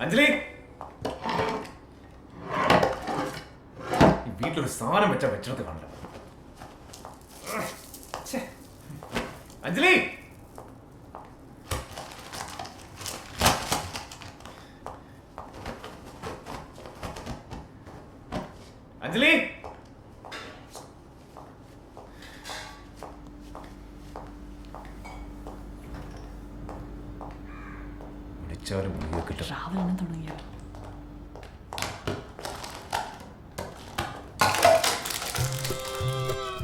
അഞ്ജലി, ഈ വീട്ടിലൊരു സാധനം വെച്ചാ വെച്ചിടത്ത് കാണില്ല. അഞ്ജലി, അഞ്ജലി, വിളിച്ചാലും കിട്ടും. രാവിലെ തുടങ്ങിയ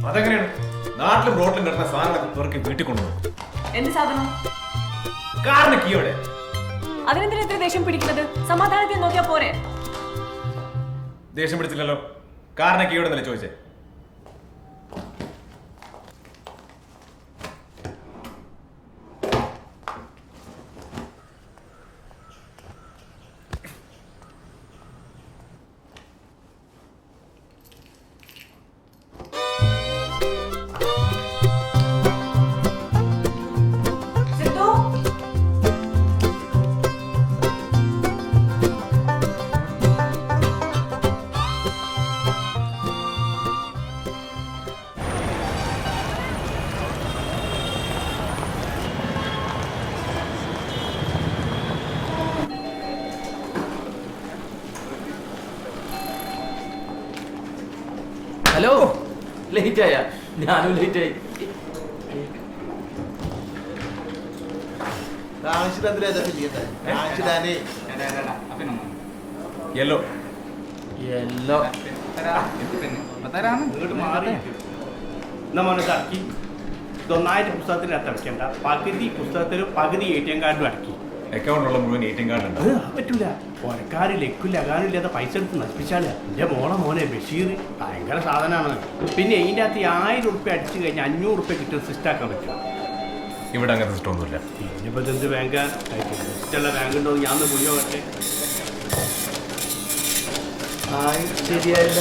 അതെങ്ങനെയാണ് നാട്ടിലും റോഡിലും കിടന്ന സാധനങ്ങളൊക്കെ തുറക്കി വീട്ടിൽ കൊണ്ടുപോകും? എന്ത് സാധനം? കാറിന് കീയോടെ. അതിനെന്തിനാ ഇത്ര ദേഷ്യം പിടിക്കുന്നത്? സമാധാനത്തിൽ നോക്കിയാ പോരെ. ദേഷ്യം പിടിച്ചില്ലല്ലോ. കാറിന് കീയോടെ എന്നല്ലേ ചോദിച്ചേ? ഹലോ, ലേറ്റ് ആയ? ഞാനും ലേറ്റ് ആയി. യെല്ലോ യെല്ലോ നമ്മളിറക്കി ഇതൊന്നായിട്ട് പുസ്തകത്തിന് അടയ്ക്കേണ്ട. പകുതി പുസ്തകത്തിലും പകുതി ATM കാർഡും അടക്കി. അക്കൗണ്ടുള്ള മുഴുവൻ ATM കാർഡ് ഉണ്ട്. അത് പറ്റൂല. പുറക്കാര് ലക്കില്ല അകാനില്ലാതെ പൈസ എടുത്ത് നശിപ്പിച്ചാല്. എൻ്റെ മോനെ ബഷീർ ഭയങ്കര സാധനമാണ്. പിന്നെ ഇതിൻ്റെ അകത്ത് 1000 ഉറുപ്പ്യ അടിച്ചു കഴിഞ്ഞാൽ 500 ഉറുപ്പ്യ കിട്ടും സിസ്റ്റാക്കാൻ പറ്റും. ഇവിടെ അങ്ങനത്തെ സിസ്റ്റം ഒന്നുമില്ല. ഇനിയിപ്പോൾ ഇതെന്ത് ബാങ്കാ? സിസ്റ്റമുള്ള ബാങ്ക് ഉണ്ടോ? ഞാൻ ഒന്ന് പോയി നോക്കട്ടെ. ശരിയായില്ല.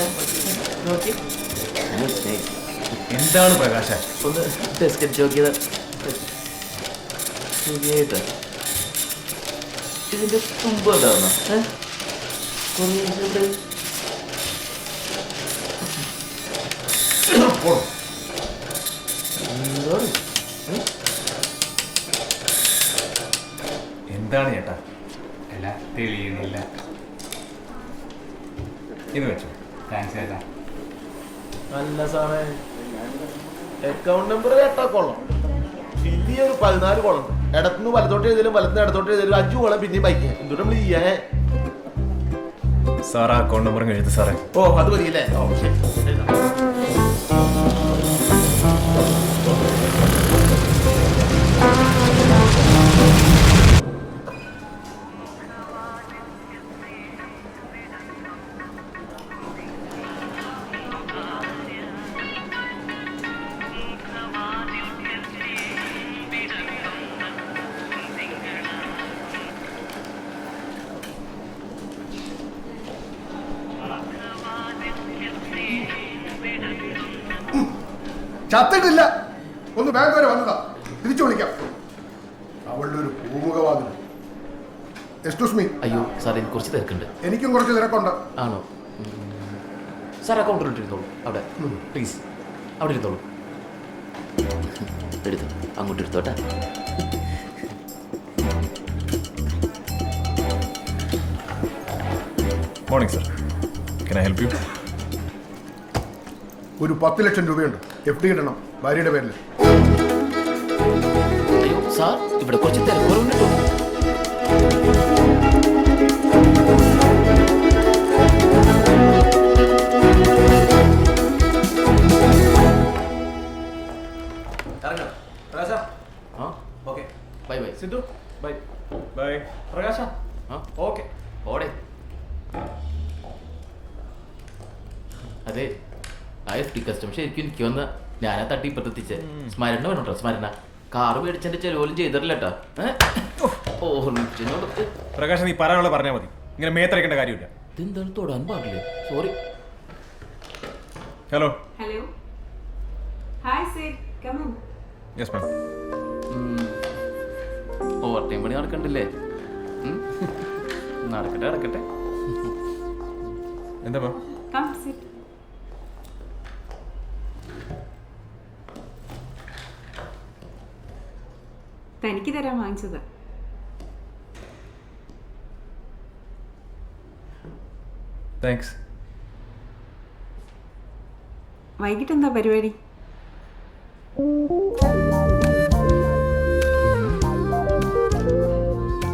നോക്കി എന്താണ് പ്രകാശ? ഒന്ന് ടെസ്റ്റ് നോക്കിയത് ശരിയായിട്ട്. ഇതിന്റെ തുമ്പ് ഉണ്ടാവുന്ന എന്താണ് ചേട്ടാ? അല്ല, തെളിയുന്നില്ല. ഇത് വെച്ചു. താങ്ക്സ് ചേട്ടാ. അല്ല സാറേ, അക്കൗണ്ട് നമ്പർ കേട്ടാ കൊള്ളാം. വലിയ ഒരു 14 കോളം. ഇടത്തുനിന്ന് വലത്തോട്ട് എഴുതിയാലും വലത്തുനിന്ന് ഇടത്തോട്ട് എഴുതിയാലും 5 കോളം പിന്നെയും ബൈക്ക്. എന്തുകൊണ്ട് നമ്മൾ ചെയ്യാ? സാർ ആ അക്കൗണ്ട് നമ്പർ എഴുതി സാറേ. ഓ, അത് മതിയല്ലേ? ഓ ശരി. ചത്തിട്ടില്ല. ഒന്ന് ബാങ്ക് വരെ വന്നതാ. തിരിച്ചു വിളിക്കാം. അവളുടെ ഒരു പൂമുഖവാതിൽ. Excuse me. അയ്യോ സാർ, എനിക്ക് കുറച്ച് തിരക്കുണ്ട്. എനിക്കും കുറച്ച് തിരക്കുണ്ട്. ആണോ? സാർ അക്കൗണ്ടിലിട്ടിരുന്നോളൂ. അവിടെ പ്ലീസ്, അവിടെ ഇരുന്നോളൂ. എടുത്തു, അങ്ങോട്ട് എടുത്തോട്ടെ. Morning sir, can I help you? ഒരു 10 ലക്ഷം രൂപയുണ്ട്. FD ഇടണം, ഭാര്യയുടെ പേരിൽ. അയ്യോ സാർ, ഇവിടെ കുറച്ച് തിരക്കുറവുണ്ട് കേട്ടോ. Bye bye Sidhu. Bye bye പ്രകാശ. ഓക്കെ, ഓടെ. അതെ, ആ FD കസ്റ്റം ശരിക്കും എനിക്ക് വന്ന ഞാനാ തട്ടി ഇപ്പത്തെത്തിച്ചേ. സ്മരണ വേണോട്ടോ, സ്മരണ. കാറ് മേടിച്ചെന്റെ ചെലവോലും ചെയ്തിട്ടില്ല കേട്ടോ. ഓർമ്മിച്ചോടത്ത്. പ്രകാശ്, നീ പറയാനുള്ള പറഞ്ഞാൽ മതി. ഇങ്ങനെ മേത്തരയ്ക്കേണ്ട കാര്യമില്ല. ഇതെന്താണ് തൊടാൻ പാടില്ലേ? Sorry. Hello. Hello. Hi, Sid. Come in. Yes ma'am. Over time പണി നടക്കണ്ടില്ലേ? നടക്കട്ടെ നടക്കട്ടെ. എന്താ Come sit. തനിക്ക് തരാൻ വാങ്ങിച്ചത്. താങ്ക്സ്. വൈകിട്ട് എന്താ പരിപാടി?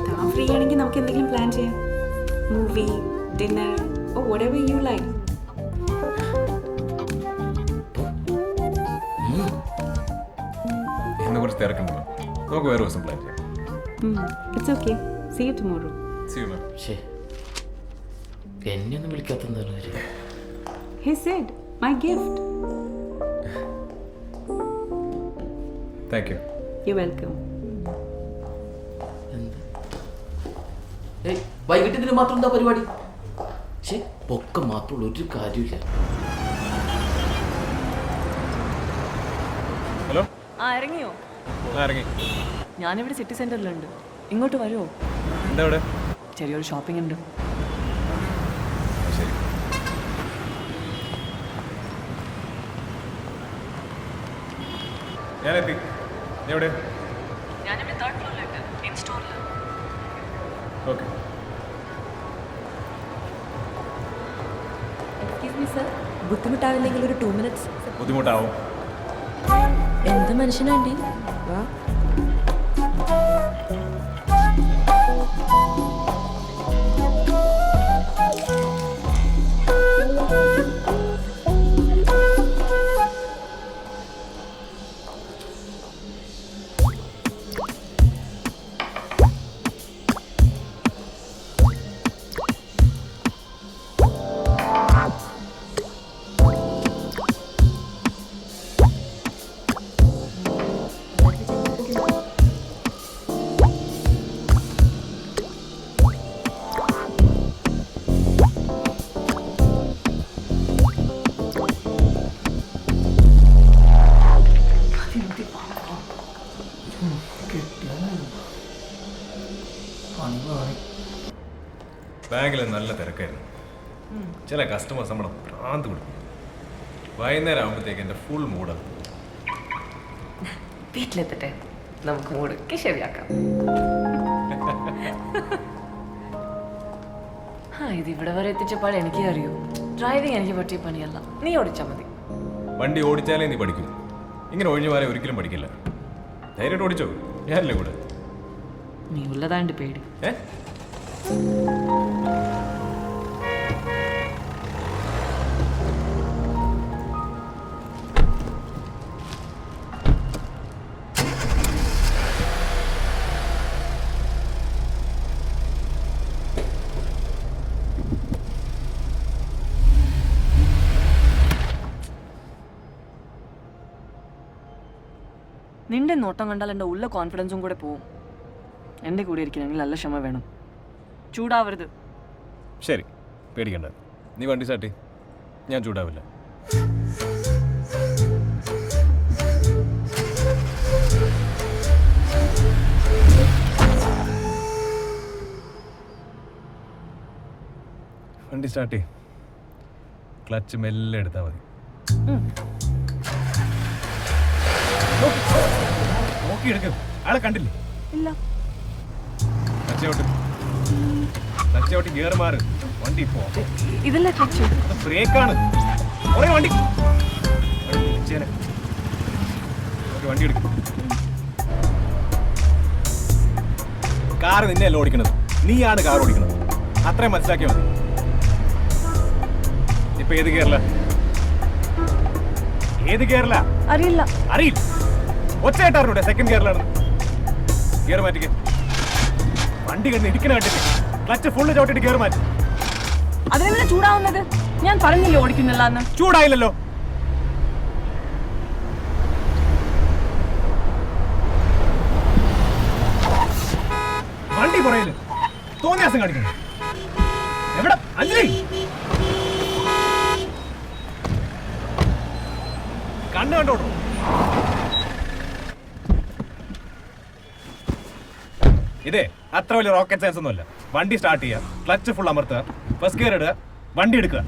താൻ ഫ്രീ ആണെങ്കിൽ നമുക്ക് എന്തെങ്കിലും പ്ലാൻ ചെയ്യാം. Movie, dinner, or whatever you like. ഇന്ന് കുറച്ച് തിരക്കുണ്ടോ? നമുക്ക് വേറെ ദിവസം പ്ലാൻ ചെയ്യാം. It's okay. See you tomorrow. See you, ma'am. ശേ, എന്നെ ഒന്നും വിളിക്കാത്തെന്താണ് കാര്യം? He said, my gift. Thank you. You're welcome. ഏയ്, വൈകിട്ട് ഇതിന് മാത്രം എന്താ പരിപാടി? ശേ, പൊക്കം മാത്രമുള്ള ഒരു കാര്യമില്ല. ഹലോ. ഇറങ്ങിയോ? ഇറങ്ങി. ഞാനിവിടെ സിറ്റി സെന്ററിലുണ്ട്. ഇങ്ങോട്ട് വരുമോ? എന്താ ഇവിടെ? ചെറിയൊരു ഷോപ്പിംഗ് ഉണ്ട്. ശരി. ഞാനെത്തി. നീ എവിടെ? ഞാനിവിടെ തേർഡ് ഫ്ലോറിലുണ്ട്, ഇൻ സ്റ്റോറിൽ. ഓക്കെ. എക്സ്ക്യൂസ് മീ സർ, ബുദ്ധിമുട്ടാവില്ലെങ്കിൽ ഒരു 2 minutes. ബുദ്ധിമുട്ടാവും. എന്ത് മനുഷ്യനാണ്ടി? വാ. ബാങ്കിൽ നല്ല തിരക്കായിരുന്നു. ചില കസ്റ്റമേഴ്സ് നമ്മളെ ഭ്രാന്ത് കൊടുക്കും. വൈകുന്നേരം ആകുമ്പോഴത്തേക്ക് എൻ്റെ ഫുൾ മൂഡാണ്. വീട്ടിലെത്തട്ടെ, നമുക്ക് മൂടൊക്കെ ശരിയാക്കാം. ഇത് ഇവിടെ വരെ എത്തിച്ചപ്പോൾ എനിക്ക് അറിയൂ, ഡ്രൈവിംഗ് എനിക്ക് പറ്റിയ പണിയല്ല. നീ ഓടിച്ചാൽ മതി. വണ്ടി ഓടിച്ചാലേ നീ പഠിക്കൂ. ഇങ്ങനെ ഒഴിഞ്ഞു മാറി ഒരിക്കലും പഠിക്കില്ല. ധൈര്യമായിട്ട് ഓടിച്ചോ, ഞാനല്ലേ കൂടെ. നീ ഉള്ളതാണ്ട് പേടി. നിന്റെ നോട്ടം കണ്ടാൽ എൻ്റെ ഉള്ള കോൺഫിഡൻസും കൂടെ പോവും. എൻ്റെ കൂടെ ഇരിക്കണമെങ്കിൽ നല്ല ക്ഷമ വേണം. ചൂടാവരുത്. ശരി, പേടിക്കണ്ട. നീ വണ്ടി സ്റ്റാർട്ട് ചെയ്യ്, ഞാൻ ചൂടാവില്ല. വണ്ടി സ്റ്റാർട്ട് ചെയ്യ്. ക്ലച്ച് മെല്ലെ എടുത്താൽ മതി. നോക്കി എടുക്കും. ആളെ കണ്ടില്ലേ? ഇല്ല. ക്ലച്ച് ഗിയർ മാറ്. വണ്ടി പോ. ഇതല്ല ക്ലച്ച്, ബ്രേക്കാണ്. വണ്ടി വണ്ടി എടുക്കും. കാറ് നിന്നെയല്ല ഓടിക്കണത്, നീയാണ് കാർ ഓടിക്കണത്. അത്രയും മനസ്സിലാക്കിയാൽ മതി. ഇപ്പൊ ഏത് ഗിയറില? ഏത് ഗിയറില? അറിയില്ല. അറിയില്ല. ഒച്ചയായിട്ടാറിലൂടെ സെക്കൻഡ് ഗിയറിലാണ്. ഗിയർ മാറ്റിക്ക്. വണ്ടി കണ്ട് ഇടിക്കണ കണ്ടിട്ട് ക്ലച്ച് ഫുള്ള് ചവിട്ടിട്ട് ഗിയർ മാറ്റി. അതിനെന്തിനാ ചൂടാവുന്നത്? ഞാൻ പറഞ്ഞില്ലേ ഓടിക്കുന്നില്ല എന്ന്. ചൂടായില്ലല്ലോ. വണ്ടി പറയില്ല, തോന്നിയാസം കാണിക്കുന്നു. എവിടെ അഞ്ജലി? കണ്ണ് കണ്ടോട്ടോ. ഇതേ അത്ര വലിയ റോക്കറ്റ് സയൻസ് ഒന്നുമല്ല. വണ്ടി സ്റ്റാർട്ട് ചെയ്യുക, ക്ലച്ച് ഫുൾ അമർത്തുക, ഫസ്റ്റ് ഗിയർ ഇടുക, വണ്ടി എടുക്കുക.